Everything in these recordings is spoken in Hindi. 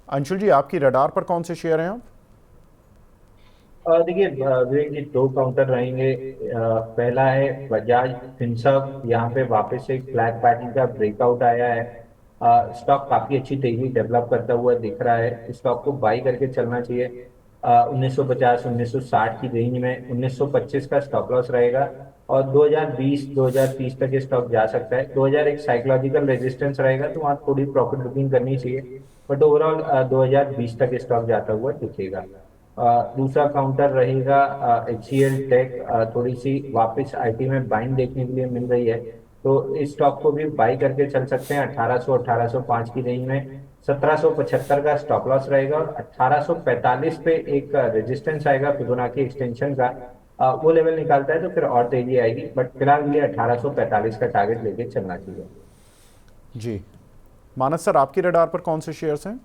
अंशुल जी, आपकी रडार पर कौन से शेयर हैं आप? देखिए विवेक जी, दो काउंटर रहेंगे। पहला है बजाज फिनसर्व। यहाँ पे वापस से एक फ्लैट पैटर्न का ब्रेकआउट आया है। स्टॉक काफी अच्छी तेजी डेवलप करता हुआ दिख रहा है। स्टॉक को बाई करके चलना चाहिए। 1950 1960 की रेंज में 1925 का स्टॉप लॉस रहेगा। और 2020 2030 तक ये स्टॉक जा सकता है। 2000 एक साइकोलॉजिकल रेजिस्टेंस रहेगा, तो वहाँ थोड़ी प्रॉफिट बुकिंग करनी चाहिए। बट ओवरऑल 2020 तक स्टॉक जाता हुआ दिखेगा। दूसरा काउंटर रहेगा HCL टेक। थोड़ी सी वापस आईटी में बाइंग देखने के लिए मिल रही है, तो इस स्टॉक को भी बाई करके चल सकते हैं। 1800 1805 की रेंज में 1775 का स्टॉप लॉस रहेगा, और 1845 पे एक रेजिस्टेंस आएगा फिबोनाची एक्सटेंशन का। वो लेवल निकालता है तो फिर और तेजी आएगी, बट फिलहाल ये 1845 का टारगेट लेके चलना चाहिए। जी। मानस सर, आपकी रडार पर कौन से शेयर्स हैं?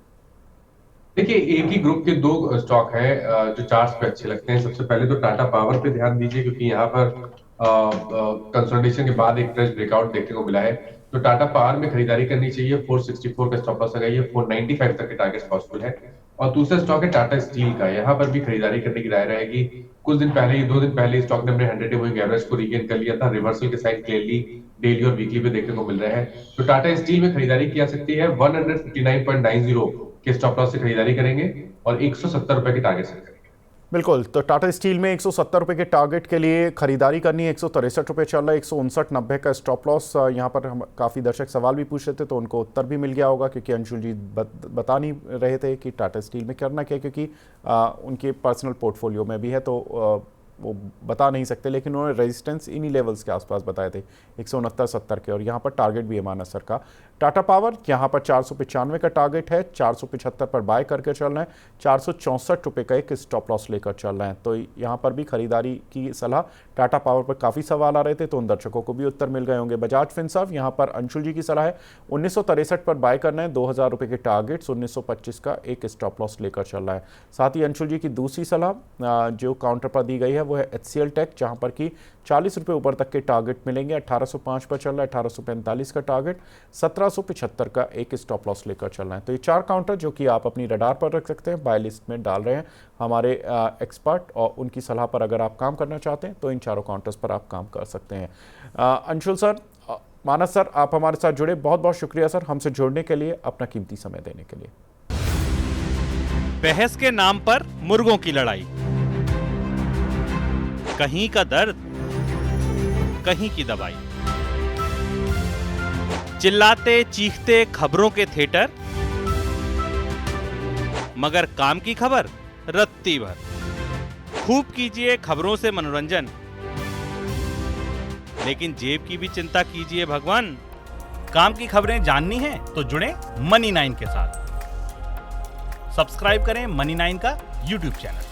देखिए, एक ही ग्रुप के दो स्टॉक हैं जो चार्ट्स पे अच्छे लगते हैं। सबसे पहले तो टाटा पावर पे ध्यान दीजिए, क्योंकि यहाँ पर कंसोलिडेशन के बाद एक फ्रेश ब्रेकआउट देखने को मिला है। तो टाटा पावर में खरीदारी करनी चाहिए। 464 का स्टॉप लॉस लगाइए, 495 तक के टारगेट पॉसिबल है। और दूसरा स्टॉक है टाटा स्टील का। यहाँ पर भी खरीदारी करने की राय रहेगी। कुछ दिन पहले, 2 दिन पहले, स्टॉक ने अपने 100 मूविंग एवरेज को रीगेन कर लिया था। रिवर्सल के साइन क्लियरली डेली और वीकली पे देखने को मिल रहे हैं। तो टाटा स्टील में खरीदारी की जा सकती है। 159.90 के स्टॉप लॉस से खरीदारी करेंगे और 170 रुपए के टारगेट सेट करेंगे। बिल्कुल। तो टाटा स्टील में 170 रुपये के टारगेट के लिए खरीदारी करनी है। 163 रुपये चल रहा है। 159.90 का स्टॉप लॉस। यहाँ पर हम काफ़ी दर्शक सवाल भी पूछ रहे थे, तो उनको उत्तर भी मिल गया होगा, क्योंकि अंशुल जी बता नहीं रहे थे कि टाटा स्टील में करना क्या, क्योंकि उनके पर्सनल पोर्टफोलियो में भी है, तो वो बता नहीं सकते। लेकिन उन्होंने रेजिस्टेंस इन्हीं लेवल्स के आसपास बताए थे, 169-70 के। और यहाँ पर टारगेट भी है मानस सर का। टाटा पावर यहाँ पर 495 का टारगेट है, 475 पर बाय करके चल रहे हैं। 464 रुपये का एक स्टॉप लॉस लेकर चल रहे हैं। तो यहाँ पर भी खरीदारी की सलाह। टाटा पावर पर काफ़ी सवाल आ रहे थे, तो उन दर्शकों को भी उत्तर मिल गए होंगे। बजाज फिनसर्व, यहाँ पर अंशुल जी की सलाह है 1963 पर बाय करना है। 2000 रुपये के टारगेट्स, 1925 का एक स्टॉप लॉस लेकर चल रहा है। साथ ही अंशुल जी की दूसरी सलाह जो काउंटर पर दी गई है वो है HCL टेक, जहाँ पर कि 40 रुपये ऊपर तक के टारगेट मिलेंगे। 1805 पर चल रहा है, 1845 का टारगेट, 1775 का एक स्टॉप लॉस लेकर चल रहे हैं। तो ये 4 काउंटर जो कि आप अपनी रडार पर रख सकते हैं, बाय लिस्ट में डाल रहे हैं हमारे एक्सपर्ट, और उनकी सलाह पर अगर आप काम करना चाहते हैं तो इन चारों काउंटर्स पर आप काम कर सकते हैं। अंशुल सर, मानस सर, आप हमारे साथ जुड़े, बहुत बहुत शुक्रिया सर हमसे जुड़ने के लिए, अपना कीमती समय देने के लिए। बहस के नाम पर मुर्गों की लड़ाई, कहीं का दर्द कहीं की दवाई, चिल्लाते चीखते खबरों के थिएटर, मगर काम की खबर रत्ती भर। खूब कीजिए खबरों से मनोरंजन, लेकिन जेब की भी चिंता कीजिए भगवान। काम की खबरें जाननी है तो जुड़े मनी 9 के साथ। सब्सक्राइब करें मनी 9 का YouTube चैनल।